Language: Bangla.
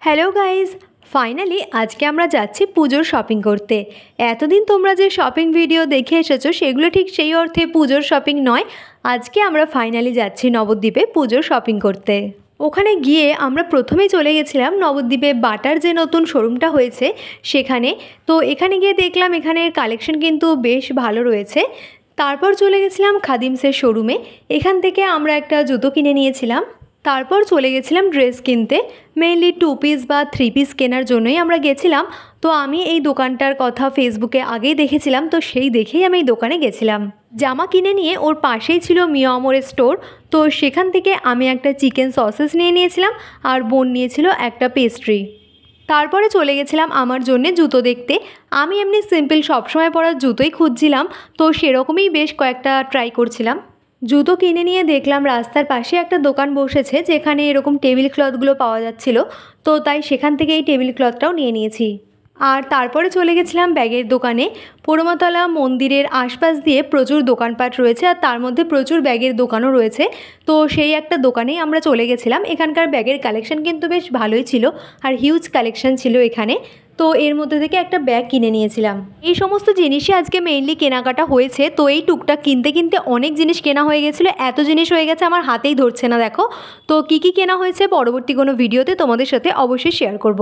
হ্যালো গাইজ, ফাইনালি আজকে আমরা যাচ্ছি পুজোর শপিং করতে। এতদিন তোমরা যে শপিং ভিডিও দেখে এসেছো সেগুলো ঠিক সেই অর্থে পুজোর শপিং নয়। আজকে আমরা ফাইনালি যাচ্ছি নবদ্বীপে পুজোর শপিং করতে। ওখানে গিয়ে আমরা প্রথমেই চলে গেছিলাম নবদ্বীপে বাটার যে নতুন শোরুমটা হয়েছে সেখানে। তো এখানে গিয়ে দেখলাম এখানের কালেকশন কিন্তু বেশ ভালো রয়েছে। তারপর চলে গেছিলাম খাদিমসের শোরুমে। এখান থেকে আমরা একটা জুতো কিনে নিয়েছিলাম। তারপর চলে গেছিলাম ড্রেস কিনতে, মেইনলি 2 পিস বা 3 পিস কেনার জন্যই আমরা গেছিলাম। তো আমি এই দোকানটার কথা ফেসবুকে আগেই দেখেছিলাম, তো সেই দেখেই আমি এই দোকানে গেছিলাম। জামা কিনে নিয়ে ওর পাশেই ছিল মিয়া আমরের স্টোর। তো সেখান থেকে আমি একটা চিকেন সসেস নিয়ে নিয়েছিলাম আর বোন নিয়েছিল একটা পেস্ট্রি। তারপরে চলে গেছিলাম আমার জন্যে জুতো দেখতে। আমি এমনি সিম্পল সবসময় পরার জুতোই খুঁজছিলাম, তো সেরকমই বেশ কয়েকটা ট্রাই করছিলাম। জুতো কিনে নিয়ে দেখলাম রাস্তার পাশে একটা দোকান বসেছে যেখানে এরকম টেবিল ক্লথগুলো পাওয়া যাচ্ছিল। তো তাই সেখান থেকে এই টেবিল ক্লথটাও নিয়ে নিয়েছি। আর তারপরে চলে গেছিলাম ব্যাগের দোকানে। পোড়োমাতলা মন্দিরের আশপাশ দিয়ে প্রচুর দোকানপাট রয়েছে আর তার মধ্যে প্রচুর ব্যাগের দোকানও রয়েছে। তো সেই একটা দোকানেই আমরা চলে গেছিলাম। এখানকার ব্যাগের কালেকশন কিন্তু বেশ ভালোই ছিল আর হিউজ কালেকশন ছিল এখানে। তো এর মধ্যে থেকে একটা ব্যাগ কিনে নিয়েছিলাম। এই সমস্ত জিনিসই আজকে মেইনলি কেনাকাটা হয়েছে। তো এই টুকটাক কিনতে কিনতে অনেক জিনিস কেনা হয়ে গেছিলো, এত জিনিস হয়ে গেছে আমার হাতেই ধরছে না। দেখো তো কী কী কেনা হয়েছে পরবর্তী কোনো ভিডিওতে তোমাদের সাথে অবশ্যই শেয়ার করব।